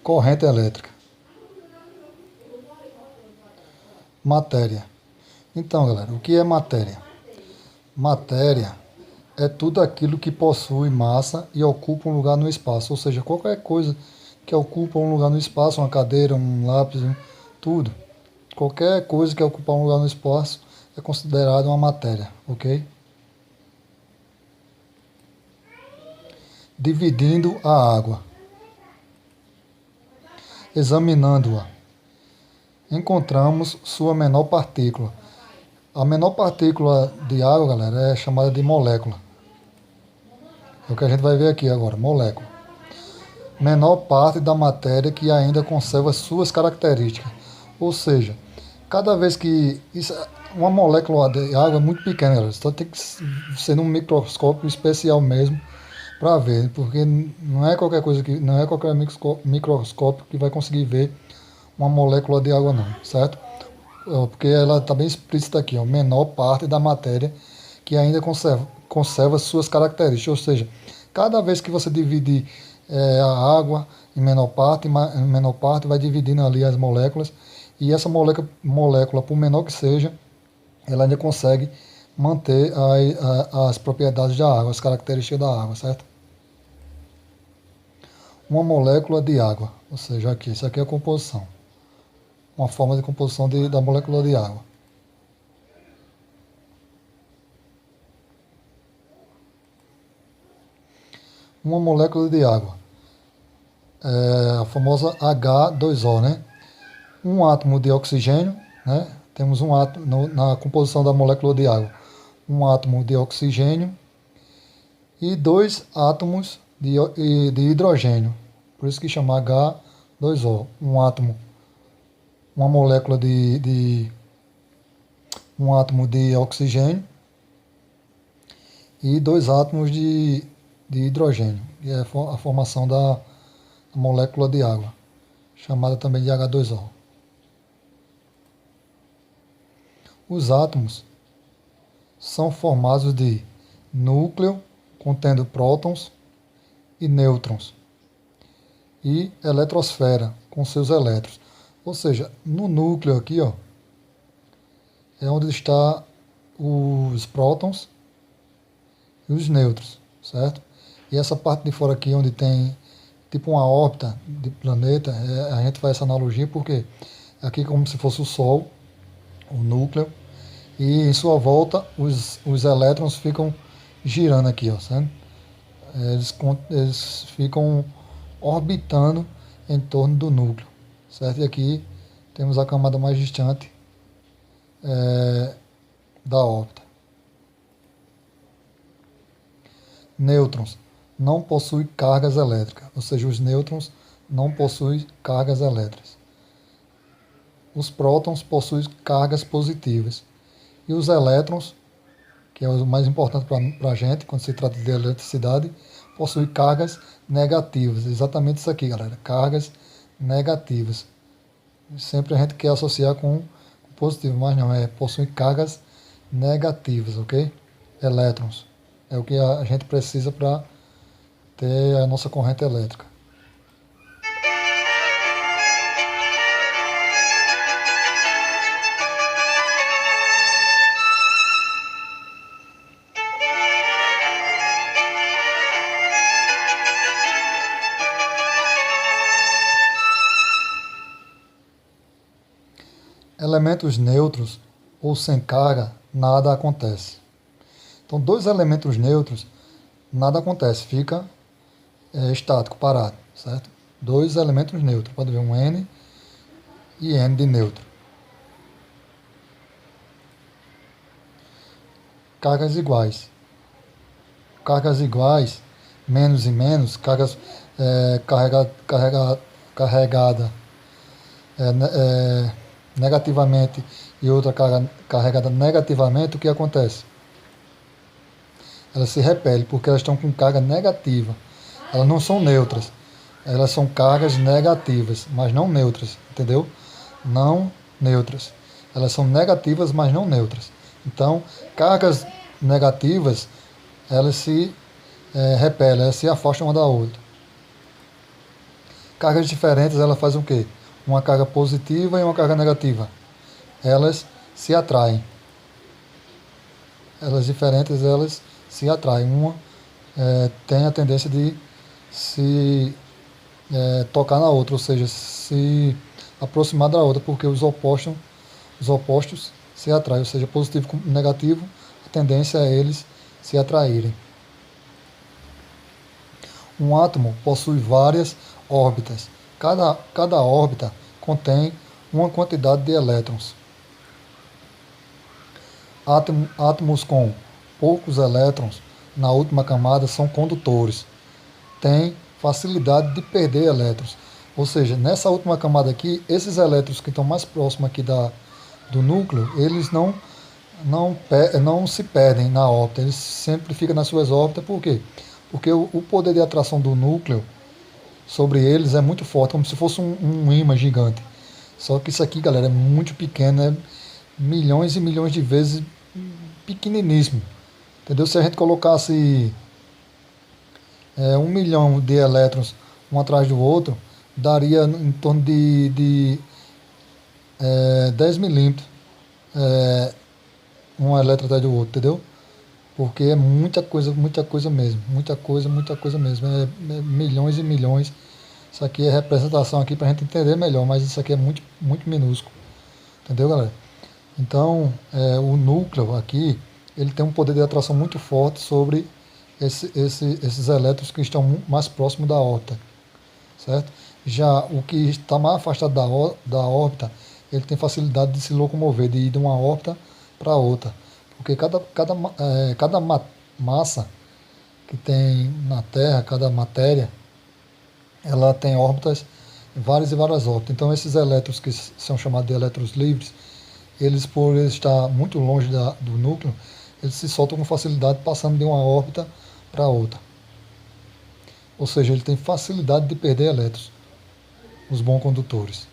Corrente elétrica. Matéria. Então, galera, o que é matéria? Matéria é tudo aquilo que possui massa e ocupa um lugar no espaço. Ou seja, qualquer coisa que ocupa um lugar no espaço, uma cadeira, um lápis, tudo. Qualquer coisa que ocupa um lugar no espaço é considerada uma matéria, ok? Dividindo a água. Examinando-a, encontramos sua menor partícula. A menor partícula de água, galera, é chamada de molécula. É o que a gente vai ver aqui agora, molécula. Menor parte da matéria que ainda conserva suas características. Ou seja, cada vez que uma molécula de água é muito pequena, galera. Só tem que ser num microscópio especial mesmo para ver, porque não é qualquer coisa que não é qualquer microscópio que vai conseguir ver uma molécula de água não, certo? Porque ela está bem explícita aqui, ó, menor parte da matéria que ainda conserva suas características, ou seja, cada vez que você divide a água em menor parte vai dividindo ali as moléculas, e essa molécula, por menor que seja, ela ainda consegue manter as propriedades da água, as características da água, certo? Uma molécula de água, ou seja, aqui, isso aqui é a composição, uma forma de composição da molécula de água. Uma molécula de água, a famosa H2O, né? Um átomo de oxigênio, né? Temos um átomo na composição da molécula de água, um átomo de oxigênio e dois átomos de hidrogênio, por isso que chama H2O, um átomo, uma molécula um átomo de oxigênio e dois átomos de hidrogênio, que é a formação da molécula de água, chamada também de H2O. Os átomos são formados de núcleo, contendo prótons e nêutrons, e eletrosfera, com seus elétrons. Ou seja, no núcleo aqui, ó, é onde está os prótons e os nêutrons, certo? E essa parte de fora aqui, onde tem tipo uma órbita de planeta, a gente faz essa analogia porque aqui é como se fosse o Sol, o núcleo, e em sua volta os elétrons ficam girando aqui, ó, certo? Eles ficam orbitando em torno do núcleo, certo? E aqui temos a camada mais distante da órbita. Nêutrons não possuem cargas elétricas, ou seja, os nêutrons não possuem cargas elétricas. Os prótons possuem cargas positivas. E os elétrons, que é o mais importante para a gente, quando se trata de eletricidade, possuem cargas negativas. Exatamente isso aqui, galera. Cargas negativas. Sempre a gente quer associar com positivo, mas não, possui cargas negativas, ok? Elétrons. É o que a gente precisa para ter a nossa corrente elétrica. Elementos neutros ou sem carga, nada acontece. Então, dois elementos neutros, nada acontece, fica estático, parado, certo? Dois elementos neutros, pode ver um N e N de neutro. Cargas iguais. Cargas iguais, menos e menos, cargas carregada negativamente e outra carregada negativamente, o que acontece? Elas se repelem porque elas estão com carga negativa. Elas não são neutras. Elas são cargas negativas, mas não neutras, entendeu? Não neutras. Elas são negativas, mas não neutras. Então, cargas negativas, elas se repelem, elas se afastam uma da outra. Cargas diferentes, ela faz o quê? Uma carga positiva e uma carga negativa. Elas se atraem. Elas diferentes, elas se atraem. Uma tem a tendência de se tocar na outra, ou seja, se aproximar da outra, porque os opostos se atraem, ou seja, positivo com negativo, a tendência é eles se atraírem. Um átomo possui várias órbitas. Cada órbita contém uma quantidade de elétrons. Átomos com poucos elétrons na última camada são condutores. Têm facilidade de perder elétrons. Ou seja, nessa última camada aqui, esses elétrons que estão mais próximos aqui do núcleo, eles não se perdem na órbita, eles sempre ficam nas suas órbitas. Por quê? Porque o poder de atração do núcleo sobre eles é muito forte, como se fosse um ímã gigante. Só que isso aqui, galera, é muito pequeno, é milhões e milhões de vezes pequeniníssimo. Entendeu? Se a gente colocasse 1 milhão de elétrons um atrás do outro, daria em torno de 10 milímetros um elétron atrás do outro, entendeu? Porque é muita coisa mesmo, muita coisa mesmo, é milhões e milhões. Isso aqui é representação aqui para a gente entender melhor, mas isso aqui é muito, muito minúsculo, entendeu, galera? Então, o núcleo aqui, ele tem um poder de atração muito forte sobre esses elétrons que estão mais próximos da órbita, certo? Já o que está mais afastado da órbita, ele tem facilidade de se locomover, de ir de uma órbita para outra, porque cada massa que tem na Terra, cada matéria, ela tem órbitas, várias e várias órbitas. Então esses elétrons que são chamados de elétrons livres, eles por estar muito longe do núcleo, eles se soltam com facilidade passando de uma órbita para outra. Ou seja, ele tem facilidade de perder elétrons, os bons condutores.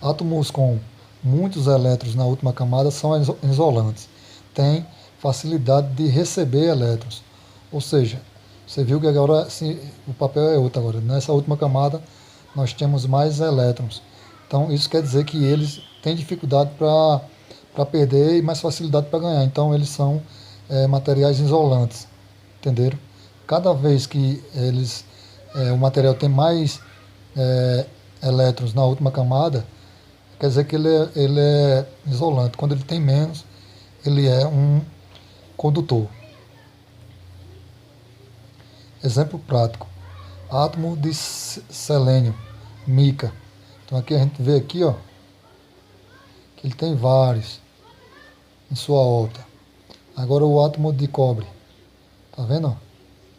Átomos com muitos elétrons na última camada são isolantes. Tem facilidade de receber elétrons. Ou seja, você viu que agora o papel é outro agora. Nessa última camada nós temos mais elétrons. Então isso quer dizer que eles têm dificuldade para perder e mais facilidade para ganhar. Então eles são materiais isolantes. Entenderam? Cada vez que o material tem mais elétrons na última camada, quer dizer que ele é isolante. Quando ele tem menos, ele é um condutor. Exemplo prático: átomo de selênio, mica. Então aqui a gente vê aqui, ó, que ele tem vários em sua órbita. Agora o átomo de cobre, tá vendo? Ó?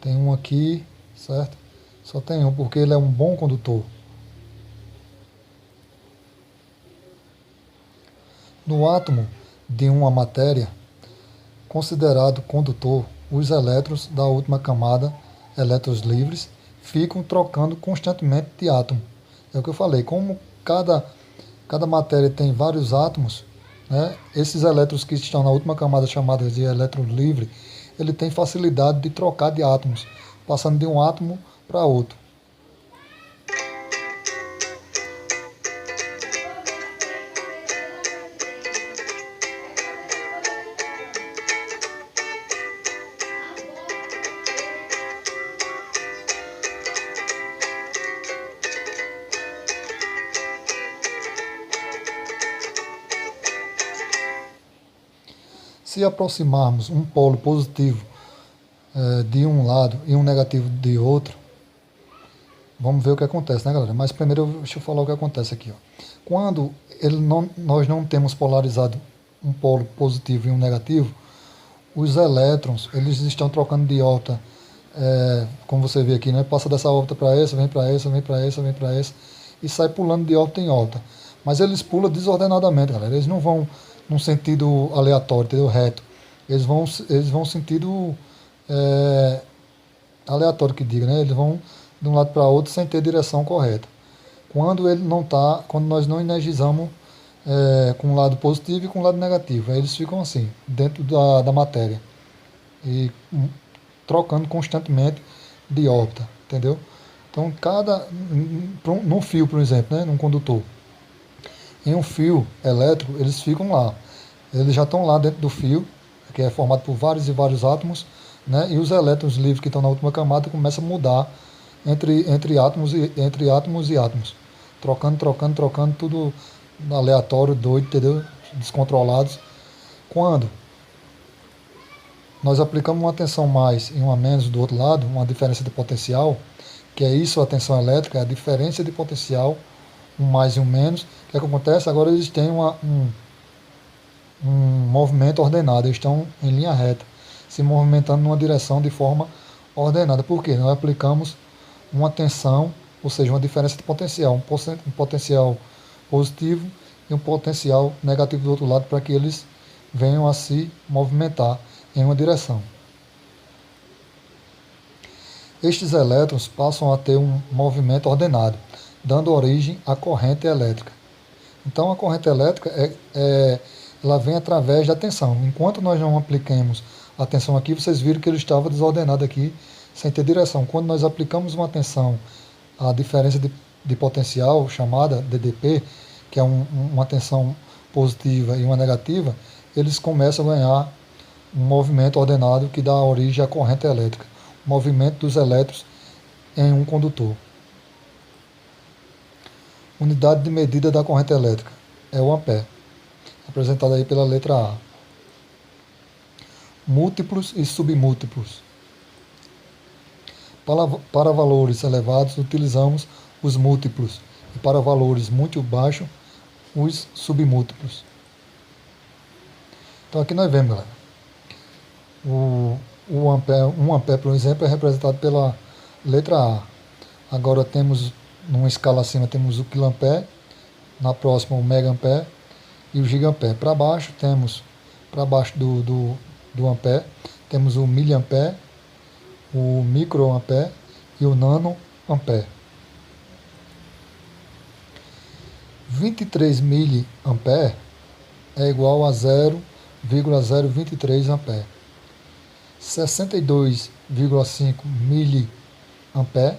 Tem um aqui, certo? Só tem um porque ele é um bom condutor. No átomo de uma matéria considerado condutor, os elétrons da última camada, elétrons livres, ficam trocando constantemente de átomo. É o que eu falei, como cada matéria tem vários átomos, né, esses elétrons que estão na última camada, chamadas de elétrons livres, ele tem facilidade de trocar de átomos, passando de um átomo para outro. Se aproximarmos um polo positivo de um lado e um negativo de outro, vamos ver o que acontece, né, galera? Mas primeiro deixa eu falar o que acontece aqui. Ó. Quando nós não temos polarizado um polo positivo e um negativo, os elétrons eles estão trocando de órbita, como você vê aqui, né? Passa dessa órbita para essa, vem para essa, vem para essa, vem para essa, e sai pulando de órbita em órbita. Mas eles pulam desordenadamente, galera. Eles não vão num sentido aleatório, entendeu? Reto. Eles vão sentido aleatório que diga, né? Eles vão de um lado para outro sem ter direção correta. Quando nós não energizamos com o lado positivo e com o lado negativo, aí eles ficam assim, dentro da matéria e trocando constantemente de órbita. entendeu? Então, num fio, por exemplo, né, num condutor, em um fio elétrico, eles ficam lá. Eles já estão lá dentro do fio, que é formado por vários e vários átomos, né, e os elétrons livres que estão na última camada começam a mudar entre átomos e átomos, trocando, tudo aleatório, doido, entendeu? Descontrolados. Quando nós aplicamos uma tensão mais e uma menos do outro lado, uma diferença de potencial, que é isso a tensão elétrica, é a diferença de potencial, um mais e um menos. O que é que acontece? Agora eles têm um movimento ordenado, eles estão em linha reta, se movimentando numa direção de forma ordenada. Por quê? Nós aplicamos uma tensão, ou seja, uma diferença de potencial, um potencial positivo e um potencial negativo do outro lado, para que eles venham a se movimentar em uma direção. Estes elétrons passam a ter um movimento ordenado, dando origem à corrente elétrica. Então, a corrente elétrica ela vem através da tensão. Enquanto nós não aplicamos a tensão aqui, vocês viram que ele estava desordenado aqui, sem ter direção. Quando nós aplicamos uma tensão, a diferença de potencial, chamada DDP, que é uma tensão positiva e uma negativa, eles começam a ganhar um movimento ordenado que dá origem à corrente elétrica, o movimento dos elétrons em um condutor. Unidade de medida da corrente elétrica é o ampere, representado aí pela letra A. Múltiplos e submúltiplos. Para valores elevados, utilizamos os múltiplos, e para valores muito baixos, os submúltiplos. Então aqui nós vemos, galera, o ampere, 1 ampere, por exemplo, é representado pela letra A. Agora temos, numa escala acima, temos o quiloampere, na próxima o megaampere e o gigaampere. Para baixo do ampere, temos o miliampere, o microampere e o nanoampere. 23 miliampere é igual a 0,023 ampere. 62,5 miliampere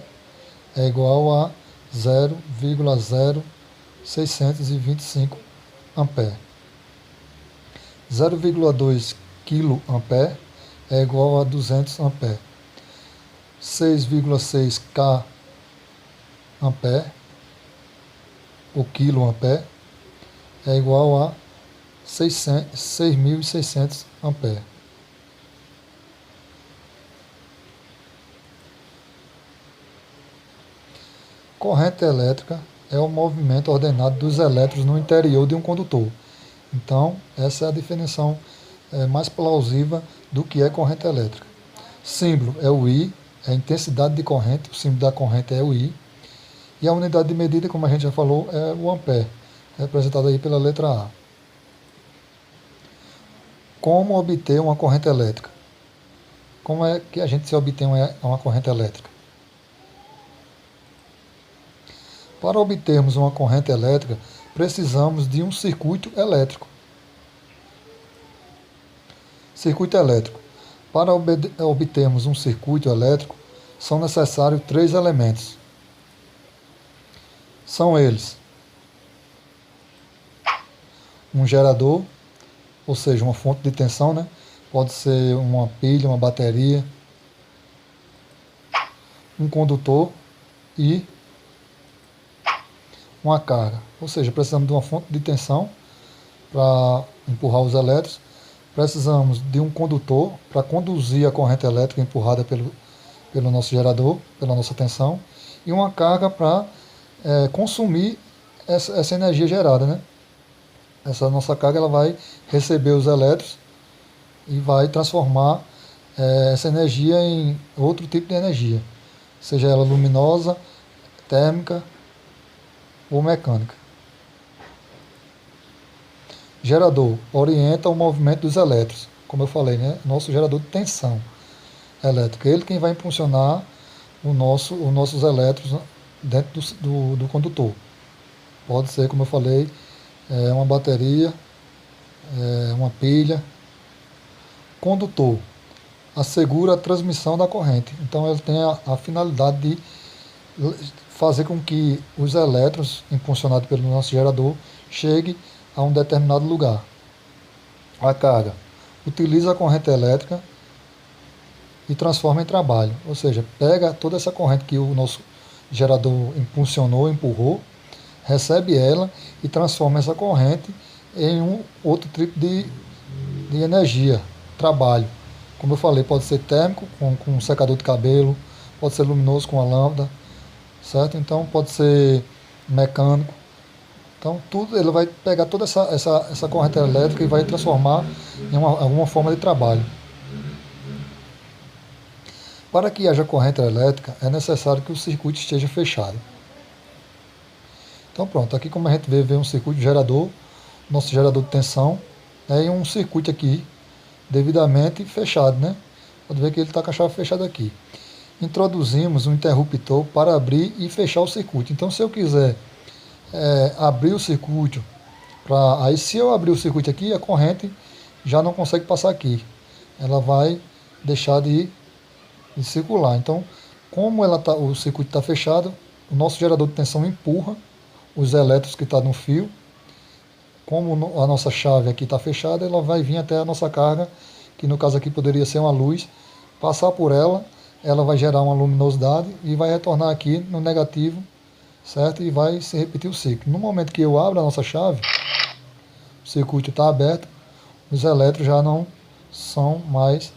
é igual a 0,0625 ampere. 0,2 kA é igual a 200 ampere. 6,6 K ampere, o quiloampere, é igual a 6.600 ampere. Corrente elétrica é o movimento ordenado dos elétrons no interior de um condutor. Então, essa é a definição mais plausível do que é corrente elétrica. Símbolo é o I, é a intensidade de corrente, o símbolo da corrente é o I. E a unidade de medida, como a gente já falou, é o ampere, representado aí pela letra A. Como obter uma corrente elétrica? Como é que a gente se obtém uma corrente elétrica? Para obtermos uma corrente elétrica, precisamos de um circuito elétrico. Circuito elétrico. Para obtermos um circuito elétrico, são necessários 3 elementos. São eles: um gerador, ou seja, uma fonte de tensão, né? Pode ser uma pilha, uma bateria, um condutor e uma carga. Ou seja, precisamos de uma fonte de tensão para empurrar os elétrons, precisamos de um condutor para conduzir a corrente elétrica empurrada pelo nosso gerador, pela nossa tensão, e uma carga para consumir essa energia gerada, né? Essa nossa carga ela vai receber os elétrons e vai transformar essa energia em outro tipo de energia, seja ela luminosa, térmica ou mecânica. Gerador orienta o movimento dos elétrons, como eu falei, né? Nosso gerador de tensão elétrica, ele quem vai impulsionar os nossos elétrons dentro do condutor. Pode ser, como eu falei, uma bateria, uma pilha. Condutor assegura a transmissão da corrente. Então ele tem a finalidade de fazer com que os elétrons impulsionados pelo nosso gerador cheguem a um determinado lugar. A carga utiliza a corrente elétrica e transforma em trabalho, ou seja, pega toda essa corrente que o nosso gerador impulsionou, empurrou, recebe ela e transforma essa corrente em um outro tipo de energia, trabalho. Como eu falei, pode ser térmico, com um secador de cabelo, pode ser luminoso com a lâmpada, certo? Então pode ser mecânico. Então tudo ele vai pegar toda essa corrente elétrica e vai transformar em alguma forma de trabalho. Para que haja corrente elétrica, é necessário que o circuito esteja fechado. Então pronto, aqui como a gente vê um circuito gerador, nosso gerador de tensão, é um circuito aqui devidamente fechado, né? Pode ver que ele está com a chave fechada aqui. Introduzimos um interruptor para abrir e fechar o circuito. Então se eu quiser abrir o circuito, aí se eu abrir o circuito aqui, a corrente já não consegue passar aqui. Ela vai deixar de circular. Então, como o circuito está fechado, o nosso gerador de tensão empurra os elétrons que estão no fio. Como a nossa chave aqui está fechada, ela vai vir até a nossa carga, que no caso aqui poderia ser uma luz, passar por ela, ela vai gerar uma luminosidade e vai retornar aqui no negativo, certo? E vai se repetir o ciclo. No momento que eu abro a nossa chave, o circuito está aberto, os elétrons já não são mais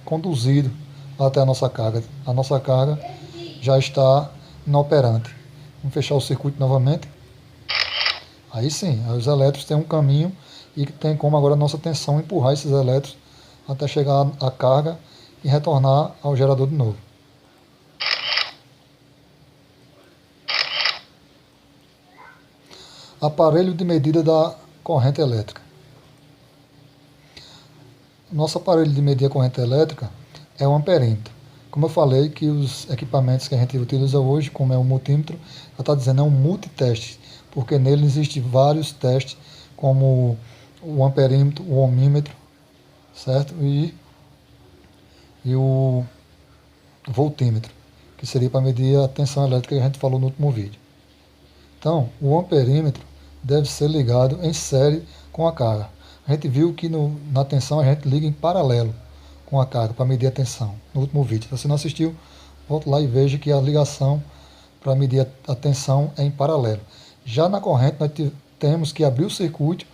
conduzidos até a nossa carga. A nossa carga já está inoperante. Vamos fechar o circuito novamente. Aí sim, os elétrons têm um caminho e tem como agora a nossa tensão empurrar esses elétrons até chegar à carga e retornar ao gerador de novo. Aparelho de medida da corrente elétrica. Nosso aparelho de medir a corrente elétrica é o amperímetro. Como eu falei, que os equipamentos que a gente utiliza hoje, como é o multímetro, ela está dizendo é um multiteste, porque nele existem vários testes, como o amperímetro, o ohmímetro, certo? E o voltímetro, que seria para medir a tensão elétrica que a gente falou no último vídeo. Então, o amperímetro deve ser ligado em série com a carga. A gente viu que na tensão a gente liga em paralelo com a carga para medir a tensão no último vídeo. Se você não assistiu, volte lá e veja que a ligação para medir a tensão é em paralelo. Já na corrente nós temos que abrir o circuito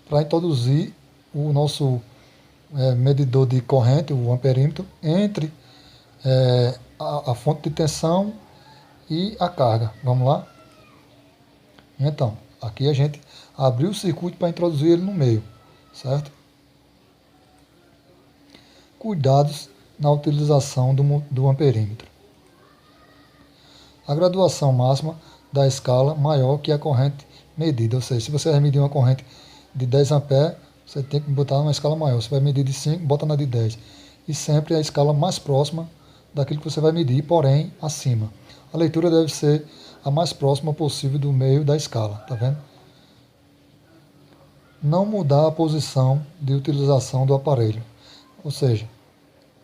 para introduzir o nosso medidor de corrente, o amperímetro, entre a fonte de tensão e a carga. Vamos lá? Então, aqui a gente abriu o circuito para introduzir ele no meio, certo? Cuidados na utilização do amperímetro. A graduação máxima da escala maior que a corrente medida, ou seja, se você vai medir uma corrente de 10 A, você tem que botar uma escala maior. Se vai medir de 5, bota na de 10. E sempre a escala mais próxima daquilo que você vai medir, porém acima. A leitura deve ser a mais próxima possível do meio da escala, tá vendo? Não mudar a posição de utilização do aparelho. Ou seja,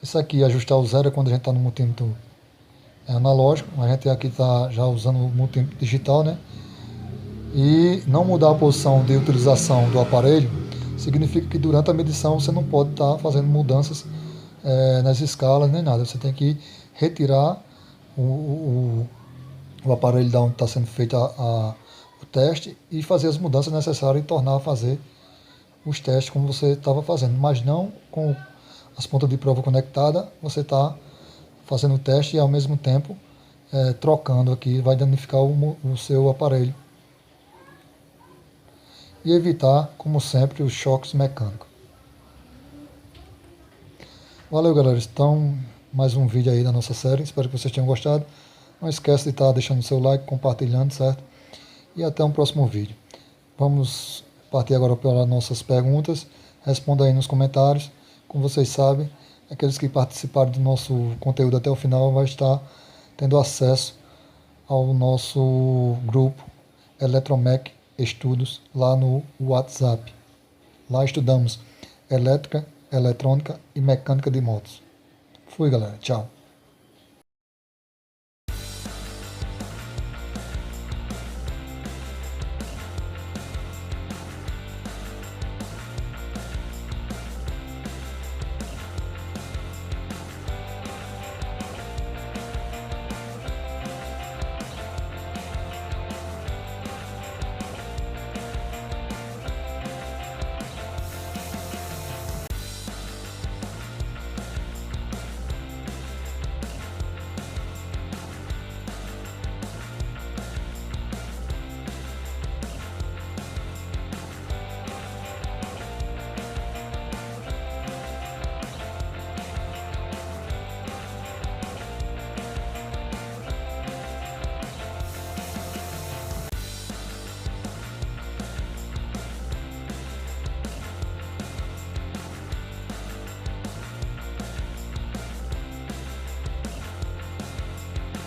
isso aqui, ajustar o zero, é quando a gente está no multímetro analógico, a gente aqui está já usando o multímetro digital, né? E não mudar a posição de utilização do aparelho significa que durante a medição você não pode estar fazendo mudanças nas escalas nem nada. Você tem que retirar o aparelho da onde está sendo feito o teste e fazer as mudanças necessárias e tornar a fazer os testes como você estava fazendo, mas não com as pontas de prova conectadas, você está fazendo o teste e ao mesmo tempo trocando aqui, vai danificar o seu aparelho. E evitar, como sempre, os choques mecânicos. Valeu, galera. Então, mais um vídeo aí da nossa série. Espero que vocês tenham gostado. Não esquece de estar deixando o seu like, compartilhando, certo? E até um próximo vídeo. Vamos partir agora para nossas perguntas. Responda aí nos comentários. Como vocês sabem, aqueles que participaram do nosso conteúdo até o final vai estar tendo acesso ao nosso grupo Eletromec Estudos lá no WhatsApp. Lá estudamos elétrica eletrônica e mecânica de motos. Fui, galera. Tchau.